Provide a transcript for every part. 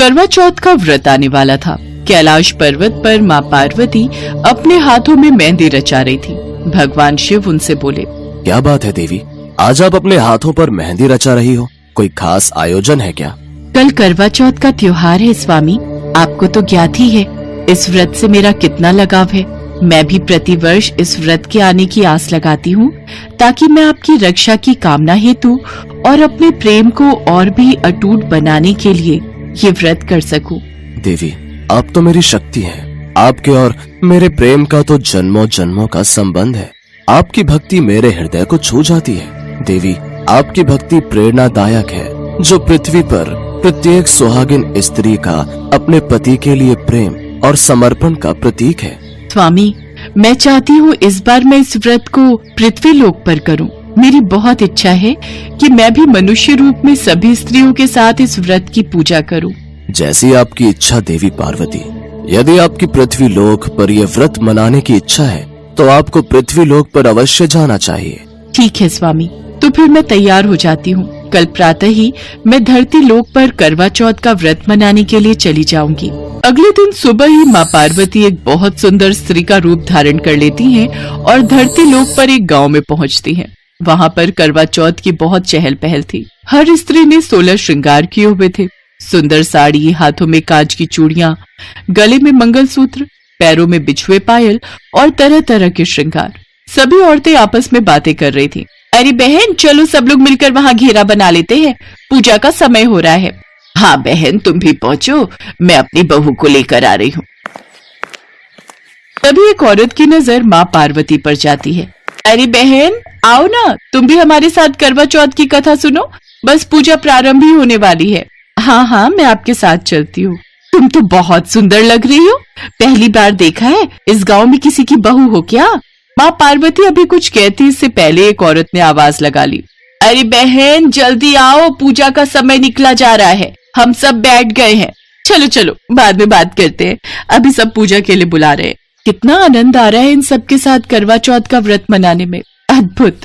करवा चौथ का व्रत आने वाला था। कैलाश पर्वत पर माँ पार्वती अपने हाथों में मेहंदी रचा रही थी। भगवान शिव उनसे बोले, क्या बात है देवी, आज आप अपने हाथों पर मेहंदी रचा रही हो, कोई खास आयोजन है क्या? कल करवा चौथ का त्योहार है स्वामी, आपको तो ज्ञात ही है इस व्रत से मेरा कितना लगाव है। मैं भी प्रतिवर्ष इस व्रत के आने की आस लगाती हूँ ताकि मैं आपकी रक्षा की कामना हेतु और अपने प्रेम को और भी अटूट बनाने के लिए ये व्रत कर सकूं। देवी, आप तो मेरी शक्ति हैं। आपके और मेरे प्रेम का तो जन्मों जन्मों का संबंध है। आपकी भक्ति मेरे हृदय को छू जाती है। देवी, आपकी भक्ति प्रेरणादायक है जो पृथ्वी पर प्रत्येक सुहागिन स्त्री का अपने पति के लिए प्रेम और समर्पण का प्रतीक है। स्वामी, मैं चाहती हूँ इस बार मैं इस व्रत को पृथ्वी लोक पर करूँ। मेरी बहुत इच्छा है कि मैं भी मनुष्य रूप में सभी स्त्रियों के साथ इस व्रत की पूजा करूँ। जैसी आपकी इच्छा देवी पार्वती। यदि आपकी पृथ्वी लोक पर यह व्रत मनाने की इच्छा है तो आपको पृथ्वी लोक पर अवश्य जाना चाहिए। ठीक है स्वामी, तो फिर मैं तैयार हो जाती हूँ। कल प्रातः ही मैं धरती लोक पर करवा चौथ का व्रत मनाने के लिए चली जाऊंगी। अगले दिन सुबह ही माँ पार्वती एक बहुत सुंदर स्त्री का रूप धारण कर लेती हैं और धरती लोक पर एक गांव में पहुंचती हैं। वहां पर करवा चौथ की बहुत चहल पहल थी। हर स्त्री ने 16 श्रृंगार किए हुए थे। सुंदर साड़ी, हाथों में कांच की चूड़ियां, गले में मंगलसूत्र, पैरों में बिछुए पायल और तरह तरह के श्रृंगार। सभी औरतें आपस में बातें कर रही थी। अरे बहन, चलो सब लोग मिलकर वहाँ घेरा बना लेते हैं, पूजा का समय हो रहा है। हाँ बहन, तुम भी पहुँचो, मैं अपनी बहू को लेकर आ रही हूँ। तभी एक औरत की नजर माँ पार्वती पर जाती है। अरे बहन, आओ ना, तुम भी हमारे साथ करवा चौथ की कथा सुनो, बस पूजा प्रारंभ ही होने वाली है। हाँ हाँ, मैं आपके साथ चलती हूँ। तुम तो बहुत सुंदर लग रही हो, पहली बार देखा है, इस गांव में किसी की बहू हो क्या? माँ पार्वती अभी कुछ कहती इससे पहले एक औरत ने आवाज लगा ली। अरे बहन, जल्दी आओ, पूजा का समय निकला जा रहा है, हम सब बैठ गए हैं। चलो चलो, बाद में बात करते हैं, अभी सब पूजा के लिए बुला रहे हैं। कितना आनंद आ रहा है इन सब के साथ करवा चौथ का व्रत मनाने में। अद्भुत,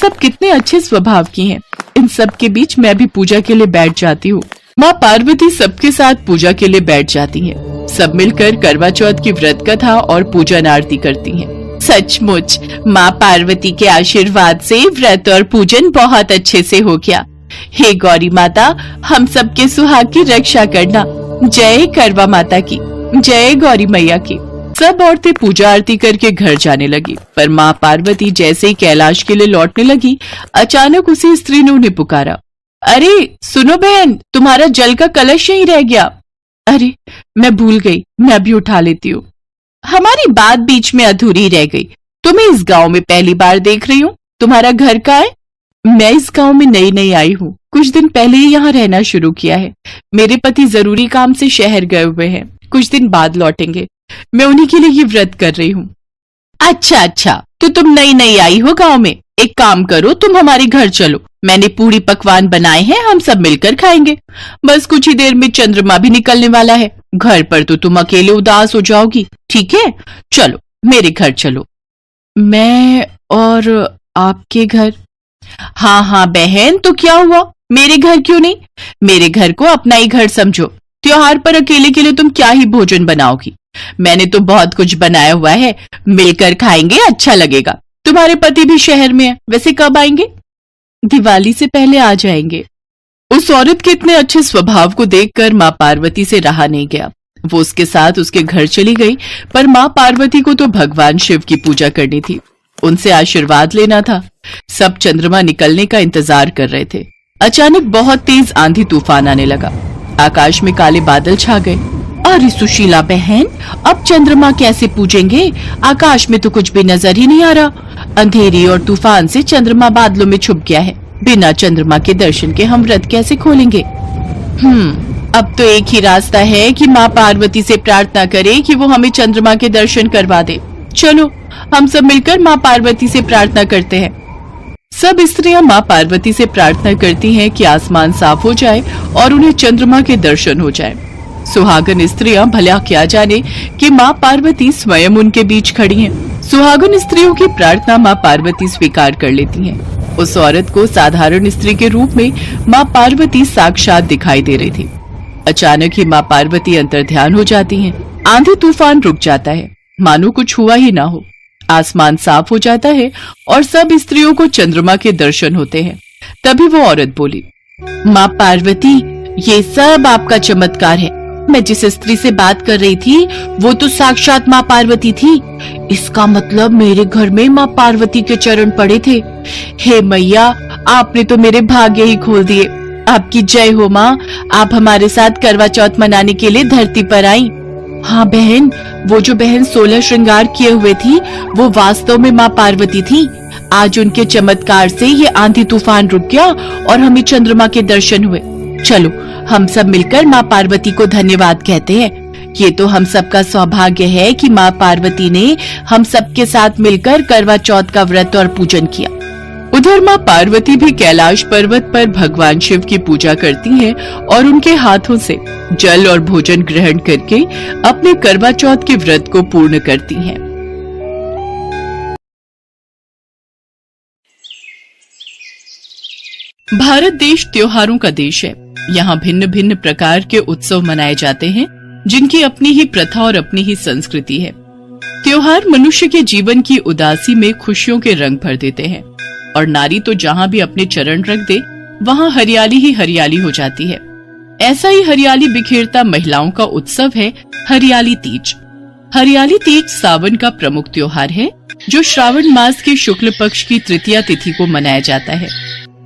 सब कितने अच्छे स्वभाव की हैं। इन सब के बीच मैं भी पूजा के लिए बैठ जाती हूँ। माँ पार्वती सबके साथ पूजा के लिए बैठ जाती हैं। सब मिलकर करवा चौथ की व्रत कथा और पूजन आरती करती हैं। सचमुच माँ पार्वती के आशीर्वाद से व्रत और पूजन बहुत अच्छे से हो गया। हे गौरी माता, हम सबके सुहाग की रक्षा करना। जय करवा माता की, जय गौरी मैया की। सब औरतें पूजा आरती करके घर जाने लगी, पर माँ पार्वती जैसे ही कैलाश के लिए लौटने लगी, अचानक उसी स्त्री ने उन्हें पुकारा। अरे सुनो बहन, तुम्हारा जल का कलश यहीं रह गया। अरे मैं भूल गई, मैं अभी उठा लेती हूँ। हमारी बात बीच में अधूरी रह गई। तुम्हें इस गांव में पहली बार देख रही हूँ, तुम्हारा घर कहाँ है? मैं इस गांव में नई नई आई हूँ, कुछ दिन पहले ही यहाँ रहना शुरू किया है। मेरे पति जरूरी काम से शहर गए हुए हैं, कुछ दिन बाद लौटेंगे। मैं उन्हीं के लिए ये व्रत कर रही हूँ। अच्छा, तो तुम नई नई आई हो गांव में। एक काम करो, तुम हमारे घर चलो, मैंने पूरी पकवान बनाए हैं, हम सब मिलकर खाएंगे। बस कुछ ही देर में चंद्रमा भी निकलने वाला है, घर पर तो तुम अकेले उदास हो जाओगी। ठीक है, चलो मेरे घर चलो। मैं और आपके घर? हाँ बहन, तो क्या हुआ, मेरे घर क्यों नहीं? मेरे घर को अपना ही घर समझो। त्योहार पर अकेले के लिए तुम क्या ही भोजन बनाओगी? मैंने तो बहुत कुछ बनाया हुआ है, मिलकर खाएंगे, अच्छा लगेगा। तुम्हारे पति भी शहर में है, वैसे कब आएंगे? दिवाली से पहले आ जाएंगे। उस औरत के इतने अच्छे स्वभाव को देखकर माँ पार्वती से रहा नहीं गया। वो उसके साथ उसके घर चली गई, पर माँ पार्वती को तो भगवान शिव की पूजा करनी थी, उनसे आशीर्वाद लेना था। सब चंद्रमा निकलने का इंतजार कर रहे थे। अचानक बहुत तेज आंधी तूफान आने लगा, आकाश में काले बादल छा गए। अरे सुशीला बहन, अब चंद्रमा कैसे पूजेंगे? आकाश में तो कुछ भी नजर ही नहीं आ रहा। अंधेरी और तूफान से चंद्रमा बादलों में छुप गया है। बिना चंद्रमा के दर्शन के हम व्रत कैसे खोलेंगे? अब तो एक ही रास्ता है कि माँ पार्वती से प्रार्थना करें कि वो हमें चंद्रमा के दर्शन करवा दे। चलो हम सब मिलकर माँ पार्वती से प्रार्थना करते हैं। सब स्त्रियां माँ पार्वती से प्रार्थना करती हैं कि आसमान साफ हो जाए और उन्हें चंद्रमा के दर्शन हो जाए। सुहागन स्त्रियां भला क्या जाने कि माँ पार्वती स्वयं उनके बीच खड़ी हैं। सुहागन स्त्रियों की प्रार्थना माँ पार्वती स्वीकार कर लेती हैं। उस औरत को साधारण स्त्री के रूप में माँ पार्वती साक्षात दिखाई दे रही थी। अचानक ही माँ पार्वती अंतर्ध्यान हो जाती हैं। आंधी तूफान रुक जाता है, मानो कुछ हुआ ही ना हो। आसमान साफ हो जाता है और सब स्त्रियों को चंद्रमा के दर्शन होते हैं। तभी वो औरत बोली, माँ पार्वती, ये सब आपका चमत्कार है। मैं जिस स्त्री से बात कर रही थी वो तो साक्षात माँ पार्वती थी। इसका मतलब मेरे घर में माँ पार्वती के चरण पड़े थे। हे मैया, आपने तो मेरे भाग्य ही खोल दिए। आपकी जय हो माँ। आप हमारे साथ करवा चौथ मनाने के लिए धरती पर आई। हाँ बहन, वो जो बहन 16 श्रृंगार किए हुए थी वो वास्तव में माँ पार्वती थी। आज उनके चमत्कार से ये आंधी तूफान रुक गया और हमें चंद्रमा के दर्शन हुए। चलो हम सब मिलकर माँ पार्वती को धन्यवाद कहते हैं। ये तो हम सबका सौभाग्य है कि माँ पार्वती ने हम सबके साथ मिलकर करवा चौथ का व्रत और पूजन किया। उधर माँ पार्वती भी कैलाश पर्वत पर भगवान शिव की पूजा करती हैं और उनके हाथों से जल और भोजन ग्रहण करके अपने करवा चौथ के व्रत को पूर्ण करती हैं। भारत देश त्योहारों का देश है। यहाँ भिन्न भिन्न प्रकार के उत्सव मनाए जाते हैं जिनकी अपनी ही प्रथा और अपनी ही संस्कृति है। त्योहार मनुष्य के जीवन की उदासी में खुशियों के रंग भर देते हैं और नारी तो जहाँ भी अपने चरण रख दे वहाँ हरियाली ही हरियाली हो जाती है। ऐसा ही हरियाली बिखेरता महिलाओं का उत्सव है हरियाली तीज। हरियाली तीज सावन का प्रमुख त्योहार है जो श्रावण मास के शुक्ल पक्ष की तृतीया तिथि को मनाया जाता है।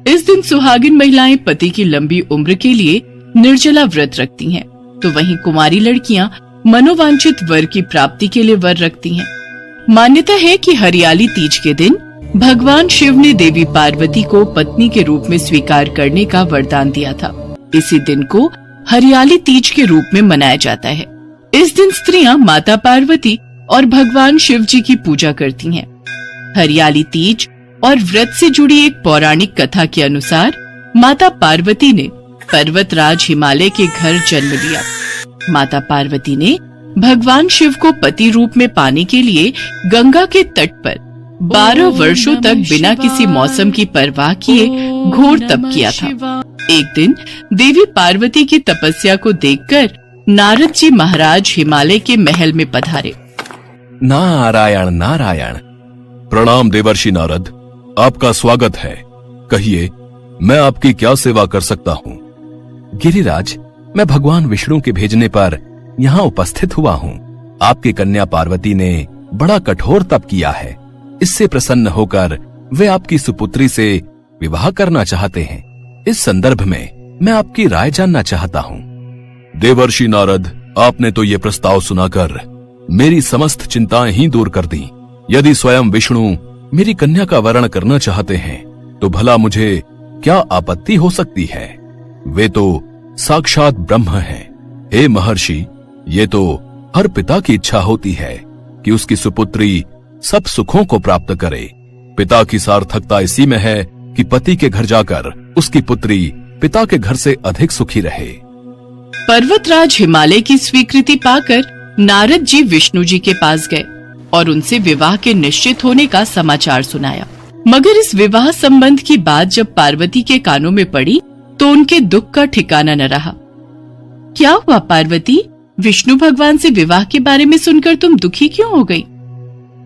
इस दिन सुहागिन महिलाएं पति की लंबी उम्र के लिए निर्जला व्रत रखती हैं, तो वहीं कुंवारी लड़कियां मनोवांछित वर की प्राप्ति के लिए वर रखती हैं। मान्यता है कि हरियाली तीज के दिन भगवान शिव ने देवी पार्वती को पत्नी के रूप में स्वीकार करने का वरदान दिया था। इसी दिन को हरियाली तीज के रूप में मनाया जाता है। इस दिन स्त्रियां माता पार्वती और भगवान शिव जी की पूजा करती हैं। हरियाली तीज और व्रत से जुड़ी एक पौराणिक कथा के अनुसार माता पार्वती ने पर्वतराज हिमालय के घर जन्म लिया। माता पार्वती ने भगवान शिव को पति रूप में पाने के लिए गंगा के तट पर 12 वर्षों तक बिना किसी मौसम की परवाह किए घोर तप किया था। एक दिन देवी पार्वती की तपस्या को देखकर नारद जी महाराज हिमालय के महल में पधारे। नारायण नारायण। प्रणाम देवर्षि नारद, आपका स्वागत है। कहिए, मैं आपकी क्या सेवा कर सकता हूँ? गिरिराज, मैं भगवान विष्णु के भेजने पर यहाँ उपस्थित हुआ हूँ। आपकी कन्या पार्वती ने बड़ा कठोर तप किया है। इससे प्रसन्न होकर वे आपकी सुपुत्री से विवाह करना चाहते हैं। इस संदर्भ में मैं आपकी राय जानना चाहता हूँ। देवर्षि नारद, आपने तो ये प्रस्ताव सुनाकर मेरी समस्त चिंताएं ही दूर कर दी। यदि स्वयं विष्णु मेरी कन्या का वरण करना चाहते हैं तो भला मुझे क्या आपत्ति हो सकती है? वे तो साक्षात ब्रह्म हैं। हे महर्षि, ये तो हर पिता की इच्छा होती है कि उसकी सुपुत्री सब सुखों को प्राप्त करे। पिता की सार्थकता इसी में है कि पति के घर जाकर उसकी पुत्री पिता के घर से अधिक सुखी रहे। पर्वतराज हिमालय की स्वीकृति पाकर नारद जी विष्णु जी के पास गए और उनसे विवाह के निश्चित होने का समाचार सुनाया। मगर इस विवाह संबंध की बात जब पार्वती के कानों में पड़ी तो उनके दुख का ठिकाना न रहा। क्या हुआ पार्वती? विष्णु भगवान से विवाह के बारे में सुनकर तुम दुखी क्यों हो गई?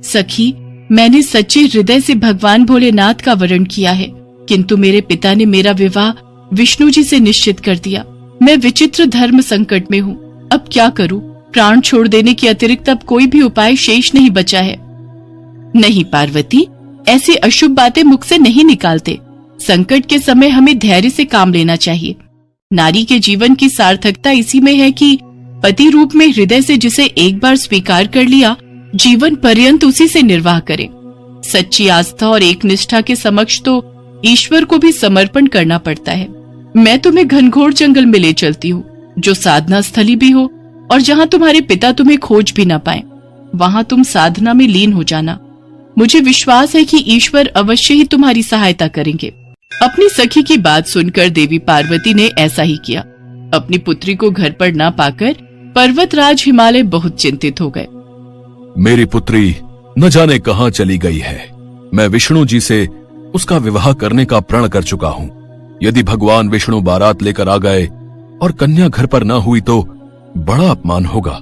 सखी, मैंने सच्चे हृदय से भगवान भोलेनाथ का वरण किया है, किंतु मेरे पिता ने मेरा विवाह विष्णु जी से निश्चित कर दिया। मैं विचित्र धर्म संकट में हूँ। अब क्या करूँ? प्राण छोड़ देने के अतिरिक्त अब कोई भी उपाय शेष नहीं बचा है। नहीं पार्वती, ऐसी अशुभ बातें मुख से नहीं निकालते। संकट के समय हमें धैर्य से काम लेना चाहिए। नारी के जीवन की सार्थकता इसी में है कि पति रूप में हृदय से जिसे एक बार स्वीकार कर लिया, जीवन पर्यंत उसी से निर्वाह करे। सच्ची आस्था और एक निष्ठा के समक्ष तो ईश्वर को भी समर्पण करना पड़ता है। मैं तुम्हें घनघोर जंगल में ले चलती हूँ, जो साधना स्थली भी हो और जहाँ तुम्हारे पिता तुम्हें खोज भी न पाए। वहाँ तुम साधना में लीन हो जाना। मुझे विश्वास है कि ईश्वर अवश्य ही तुम्हारी सहायता करेंगे। अपनी सखी की बात सुनकर देवी पार्वती ने ऐसा ही किया। अपनी पुत्री को घर पर न पाकर पर्वतराज हिमालय बहुत चिंतित हो गए। मेरी पुत्री न जाने कहाँ चली गई है। मैं विष्णु जी से उसका विवाह करने का प्रण कर चुका हूँ। यदि भगवान विष्णु बारात लेकर आ गए और कन्या घर पर न हुई तो बड़ा अपमान होगा।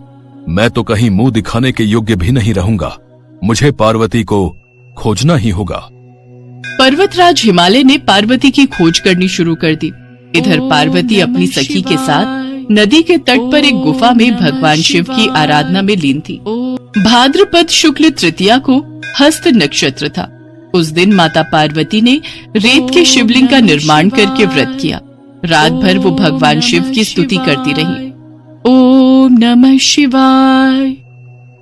मैं तो कहीं मुंह दिखाने के योग्य भी नहीं रहूंगा। मुझे पार्वती को खोजना ही होगा। पर्वतराज हिमालय ने पार्वती की खोज करनी शुरू कर दी। इधर पार्वती अपनी सखी के साथ नदी के तट पर एक गुफा में भगवान शिव की आराधना में लीन थी। भाद्रपद शुक्ल तृतीया को हस्त नक्षत्र था। उस दिन माता पार्वती ने रेत के शिवलिंग का निर्माण करके व्रत किया। रात भर वो भगवान शिव की स्तुति करती रही। ओम नमः शिवाय,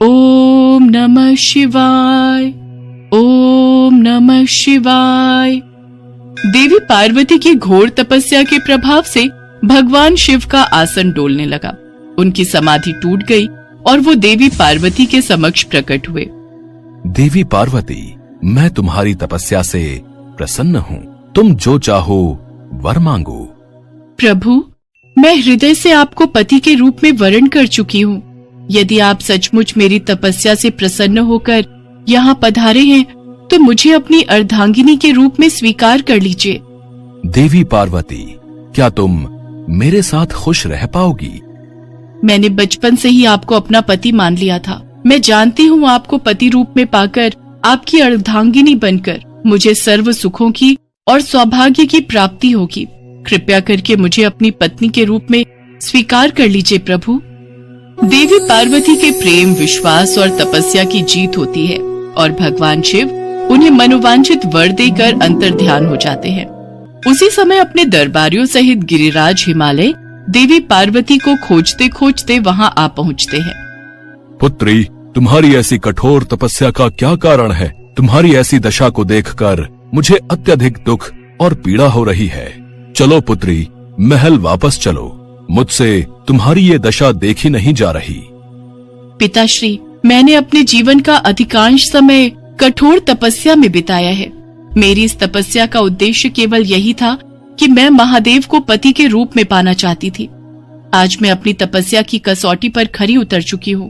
ओम नमः शिवाय, ओम नमः शिवाय। देवी पार्वती की घोर तपस्या के प्रभाव से भगवान शिव का आसन डोलने लगा। उनकी समाधि टूट गई और वो देवी पार्वती के समक्ष प्रकट हुए। देवी पार्वती, मैं तुम्हारी तपस्या से प्रसन्न हूँ। तुम जो चाहो वर मांगो। प्रभु, मैं हृदय से आपको पति के रूप में वरण कर चुकी हूँ। यदि आप सचमुच मेरी तपस्या से प्रसन्न होकर यहाँ पधारे हैं तो मुझे अपनी अर्धांगिनी के रूप में स्वीकार कर लीजिए। देवी पार्वती, क्या तुम मेरे साथ खुश रह पाओगी? मैंने बचपन से ही आपको अपना पति मान लिया था। मैं जानती हूँ आपको पति रूप में पाकर, आपकी अर्धांगिनी बनकर मुझे सर्व सुखों की और सौभाग्य की प्राप्ति होगी। कृपया करके मुझे अपनी पत्नी के रूप में स्वीकार कर लीजिए प्रभु। देवी पार्वती के प्रेम, विश्वास और तपस्या की जीत होती है और भगवान शिव उन्हें मनोवांछित वर देकर अंतर्ध्यान हो जाते हैं। उसी समय अपने दरबारियों सहित गिरिराज हिमालय देवी पार्वती को खोजते खोजते वहां आ पहुंचते हैं। पुत्री, तुम्हारी ऐसी कठोर तपस्या का क्या कारण है? तुम्हारी ऐसी दशा को देखकर मुझे अत्यधिक दुख और पीड़ा हो रही है। चलो पुत्री, महल वापस चलो। मुझसे तुम्हारी ये दशा देखी नहीं जा रही। पिताश्री, मैंने अपने जीवन का अधिकांश समय कठोर तपस्या में बिताया है। मेरी इस तपस्या का उद्देश्य केवल यही था कि मैं महादेव को पति के रूप में पाना चाहती थी। आज मैं अपनी तपस्या की कसौटी पर खरी उतर चुकी हूँ।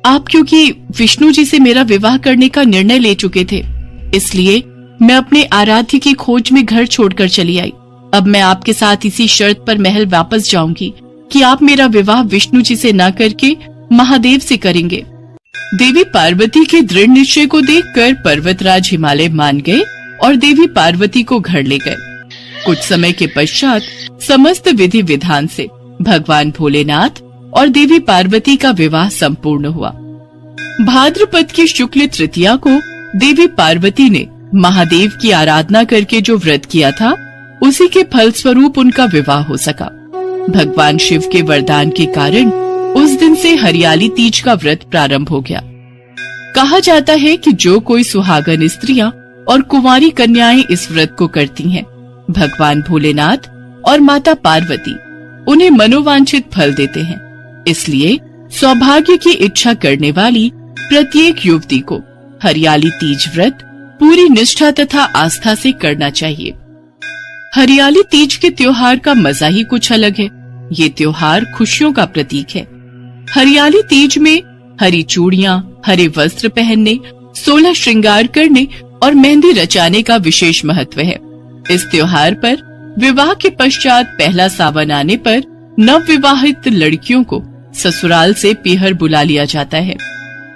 आप क्योंकि विष्णु जी से मेरा विवाह करने का निर्णय ले चुके थे, इसलिए मैं अपने आराध्य की खोज में घर छोड़कर चली आई। अब मैं आपके साथ इसी शर्त पर महल वापस जाऊंगी कि आप मेरा विवाह विष्णु जी से न करके महादेव से करेंगे। देवी पार्वती के दृढ़ निश्चय को देखकर पर्वतराज हिमालय मान गए और देवी पार्वती को घर ले गए। कुछ समय के पश्चात समस्त विधि विधान से भगवान भोलेनाथ और देवी पार्वती का विवाह संपूर्ण हुआ। भाद्रपद की शुक्ल तृतीया को देवी पार्वती ने महादेव की आराधना करके जो व्रत किया था, उसी के फलस्वरूप उनका विवाह हो सका। भगवान शिव के वरदान के कारण उस दिन से हरियाली तीज का व्रत प्रारंभ हो गया। कहा जाता है कि जो कोई सुहागन स्त्रियां और कुंवारी कन्याएं इस व्रत को करती हैं, भगवान भोलेनाथ और माता पार्वती उन्हें मनोवांछित फल देते हैं। इसलिए सौभाग्य की इच्छा करने वाली प्रत्येक युवती को हरियाली तीज व्रत पूरी निष्ठा तथा आस्था से करना चाहिए। हरियाली तीज के त्योहार का मजा ही कुछ अलग है। ये त्योहार खुशियों का प्रतीक है। हरियाली तीज में हरी चूड़ियां, हरे वस्त्र पहनने, 16 श्रृंगार करने और मेहंदी रचाने का विशेष महत्व है। इस त्योहार पर विवाह के पश्चात पहला सावन आने पर नव विवाहित लड़कियों को ससुराल से पीहर बुला लिया जाता है।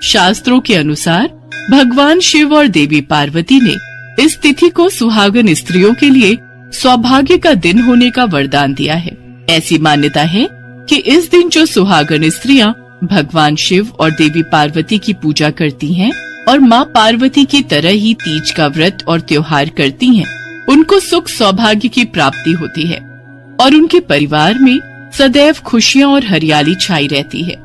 शास्त्रों के अनुसार भगवान शिव और देवी पार्वती ने इस तिथि को सुहागन स्त्रियों के लिए सौभाग्य का दिन होने का वरदान दिया है। ऐसी मान्यता है कि इस दिन जो सुहागन स्त्रियां भगवान शिव और देवी पार्वती की पूजा करती हैं और माँ पार्वती की तरह ही तीज का व्रत और त्योहार करती हैं, उनको सुख सौभाग्य की प्राप्ति होती है और उनके परिवार में सदैव खुशियाँ और हरियाली छाई रहती है।